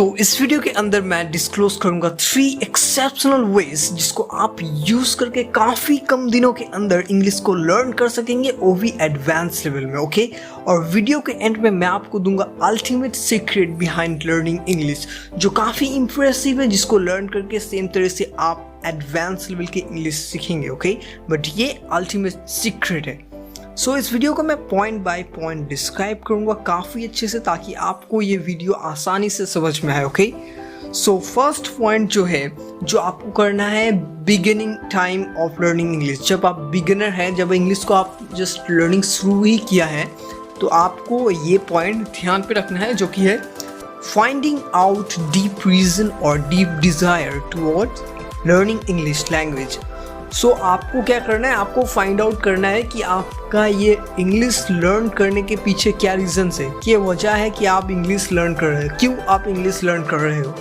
तो इस वीडियो के अंदर मैं डिस्क्लोज करूंगा 3 एक्सेप्शनल वेज जिसको आप यूज करके काफ़ी कम दिनों के अंदर इंग्लिश को लर्न कर सकेंगे, वो भी एडवांस लेवल में। ओके, और वीडियो के एंड में मैं आपको दूंगा ultimate secret behind learning English, जो काफ़ी इंप्रेसिव है, जिसको लर्न करके सेम तरह से आप एडवांस लेवल की इंग्लिश सीखेंगे। ओके, बट ये अल्टीमेट सीक्रेट है। सो इस वीडियो को मैं पॉइंट बाय पॉइंट डिस्क्राइब करूंगा काफ़ी अच्छे से, ताकि आपको ये वीडियो आसानी से समझ में आए। ओके, सो फर्स्ट पॉइंट जो है, जो आपको करना है beginning time of learning English. जब आप बिगिनर हैं, जब इंग्लिश को आप जस्ट लर्निंग शुरू ही किया है, तो आपको ये पॉइंट ध्यान पे रखना है, जो कि है फाइंडिंग आउट डीप रीजन और deep desire towards learning English language. So आपको क्या करना है, आपको फाइंड आउट करना है कि आपका ये इंग्लिश लर्न करने के पीछे क्या रीज़न्स है, क्या वजह है कि आप इंग्लिश लर्न कर रहे हो, क्यों आप इंग्लिश लर्न कर रहे हो,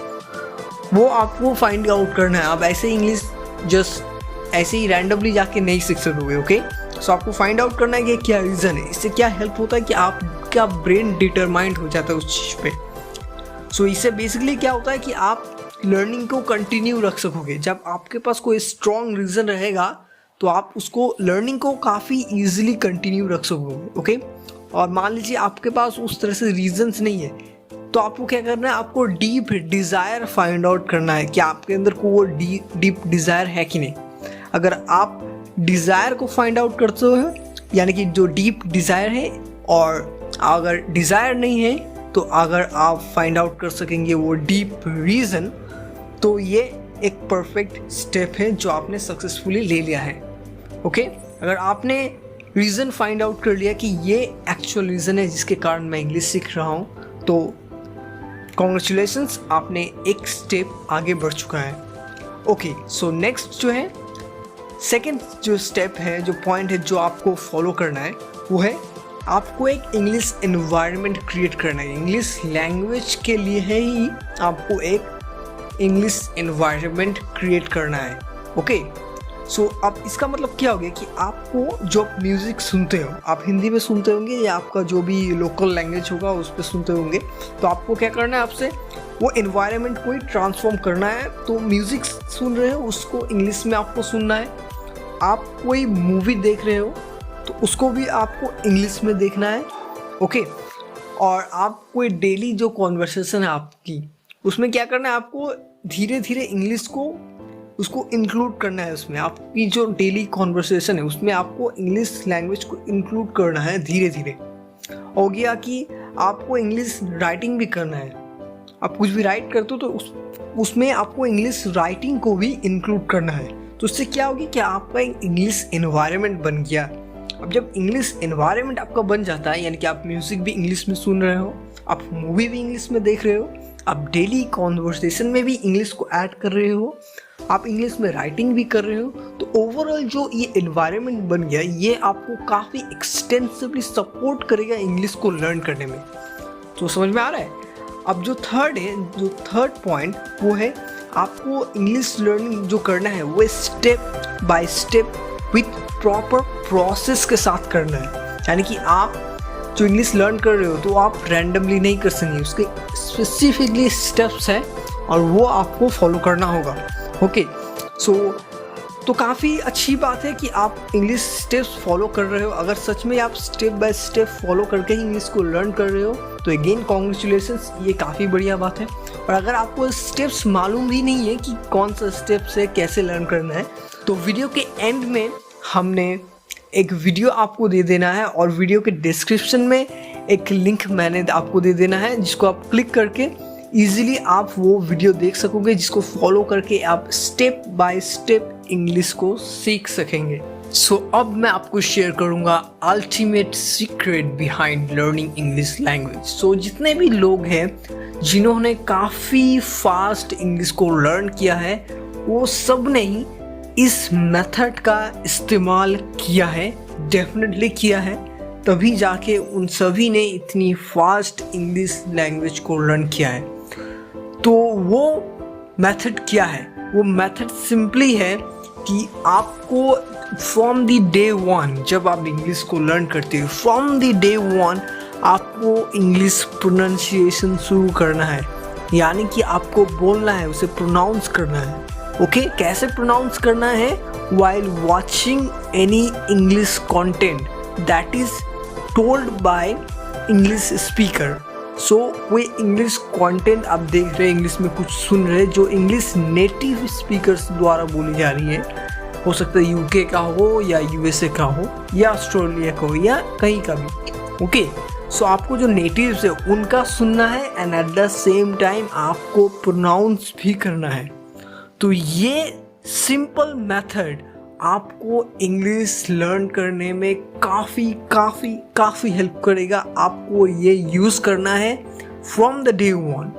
वो आपको फाइंड आउट करना है। आप ऐसे इंग्लिश जस्ट ऐसे ही रैंडमली जाके नहीं सीख सकोगे। ओके, सो आपको फाइंड आउट करना है कि क्या रीज़न है, इससे क्या हेल्प होता है कि आपका ब्रेन डिटरमाइंड हो जाता है उस चीज़ पे। सो इससे बेसिकली क्या होता है कि आप लर्निंग को कंटिन्यू रख सकोगे। जब आपके पास कोई स्ट्रॉन्ग रीज़न रहेगा, तो आप उसको लर्निंग को काफ़ी ईजिली कंटिन्यू रख सकोगे। ओके, और मान लीजिए आपके पास उस तरह से रीजंस नहीं है, तो आपको क्या करना है, आपको डीप डिज़ायर फाइंड आउट करना है कि आपके अंदर को वो डीप डिज़ायर है कि नहीं। अगर आप डिज़ायर को फाइंड आउट करते हो, यानी कि जो डीप डिज़ायर है, और अगर डिज़ायर नहीं है, तो अगर आप फाइंड आउट कर सकेंगे वो डीप रीज़न, तो ये एक परफेक्ट स्टेप है जो आपने सक्सेसफुली ले लिया है। ओके, अगर आपने रीज़न फाइंड आउट कर लिया कि ये एक्चुअल रीज़न है जिसके कारण मैं इंग्लिश सीख रहा हूँ, तो कॉन्ग्रेचुलेशंस, आपने एक स्टेप आगे बढ़ चुका है। ओके, सो नेक्स्ट जो है, सेकेंड जो स्टेप है, जो पॉइंट है जो आपको फॉलो करना है, वो है आपको एक इंग्लिश एनवायरनमेंट क्रिएट करना है। इंग्लिश लैंग्वेज के लिए है ही आपको एक इंग्लिश एनवायरनमेंट क्रिएट करना है। ओके, सो अब इसका मतलब क्या हो गया कि आपको जो म्यूज़िक सुनते हो, आप हिंदी में सुनते होंगे या आपका जो भी लोकल लैंग्वेज होगा उस पर सुनते होंगे, तो आपको क्या करना है, आपसे वो एनवायरनमेंट को ही ट्रांसफॉर्म करना है। तो म्यूज़िक सुन रहे हो, उसको इंग्लिश में आपको सुनना है। आप कोई मूवी देख रहे हो, तो उसको भी आपको इंग्लिश में देखना है। ओके, और आप कोई डेली जो कॉन्वर्सेशन है आपकी, उसमें क्या करना है, आपको धीरे धीरे इंग्लिश को उसको इंक्लूड करना है। उसमें आपकी जो डेली कॉन्वर्सेशन है, उसमें आपको इंग्लिश लैंग्वेज को इंक्लूड करना है धीरे धीरे। हो गया कि आपको इंग्लिश राइटिंग भी करना है। आप कुछ भी राइट करते हो, तो उसमें आपको इंग्लिश राइटिंग को भी इंक्लूड करना है। तो उससे क्या होगी कि आपका एक इंग्लिश एनवायरनमेंट बन गया। अब जब इंग्लिश एनवायरनमेंट आपका बन जाता है, यानी कि आप म्यूज़िक भी इंग्लिश में सुन रहे हो, आप मूवी भी इंग्लिश में देख रहे हो, आप डेली कॉन्वर्सेशन में भी इंग्लिश को ऐड कर रहे हो, आप इंग्लिश में राइटिंग भी कर रहे हो, तो ओवरऑल जो ये एनवायरनमेंट बन गया, ये आपको काफ़ी एक्सटेंसिवली सपोर्ट करेगा इंग्लिश को लर्न करने में। तो समझ में आ रहा है। अब जो थर्ड पॉइंट, वो है आपको इंग्लिश लर्निंग जो करना है, वो step by step with proper process के साथ करना है। यानी कि आप जो इंग्लिश लर्न कर रहे हो, तो आप रैंडमली नहीं कर सकेंगे, उसके स्पेसिफिकली स्टेप्स हैं और वो आपको फॉलो करना होगा। ओके, सो तो काफ़ी अच्छी बात है कि आप इंग्लिश स्टेप्स फॉलो कर रहे हो। अगर सच में आप स्टेप बाय स्टेप फॉलो करके ही इंग्लिश को लर्न कर रहे हो, तो अगेन कॉन्ग्रेचुलेशंस, ये काफ़ी बढ़िया बात है। और अगर आपको स्टेप्स मालूम भी नहीं है कि कौन सा स्टेप्स है, कैसे लर्न करना है, तो वीडियो के एंड में हमने एक वीडियो आपको दे देना है, और वीडियो के डिस्क्रिप्शन में एक लिंक मैंने आपको दे देना है, जिसको आप क्लिक करके इजीली आप वो वीडियो देख सकोगे, जिसको फॉलो करके आप स्टेप बाय स्टेप इंग्लिश को सीख सकेंगे। सो अब मैं आपको शेयर करूंगा ultimate secret behind learning English language. So जितने भी लोग हैं जिन्होंने काफ़ी फास्ट इंग्लिश को लर्न किया है, वो सब ने ही इस मेथड का इस्तेमाल किया है, डेफिनेटली किया है, तभी जाके उन सभी ने इतनी फास्ट इंग्लिश लैंग्वेज को लर्न किया है। तो वो मेथड क्या है? वो मेथड सिंपली है कि आपको फ्रॉम द डे वन, जब आप इंग्लिश को लर्न करते हो, फ्रॉम द डे वन आपको इंग्लिश प्रोनाउंसिएशन शुरू करना है। यानी कि आपको बोलना है, उसे प्रोनाउंस करना है। ओके, कैसे प्रोनाउंस करना है? while watching any English content that is told by English speaker। सो कोई इंग्लिश कंटेंट आप देख रहे हैं, इंग्लिश में कुछ सुन रहे हैं जो इंग्लिश नेटिव स्पीकर्स द्वारा बोली जा रही है, हो सकता है यूके का हो या यूएसए का हो या ऑस्ट्रेलिया का हो या कहीं का भी। ओके, सो आपको जो नेटिव्स है उनका सुनना है and at the same time आपको प्रोनाउंस भी करना है। तो ये सिंपल मेथड आपको इंग्लिश लर्न करने में काफ़ी हेल्प करेगा। आपको ये यूज़ करना है from the day one.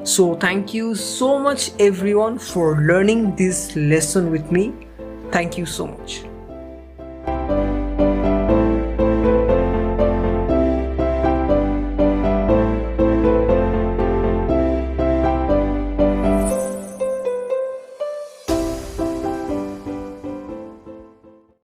So thank you so much everyone for learning this lesson with me. Thank you so much.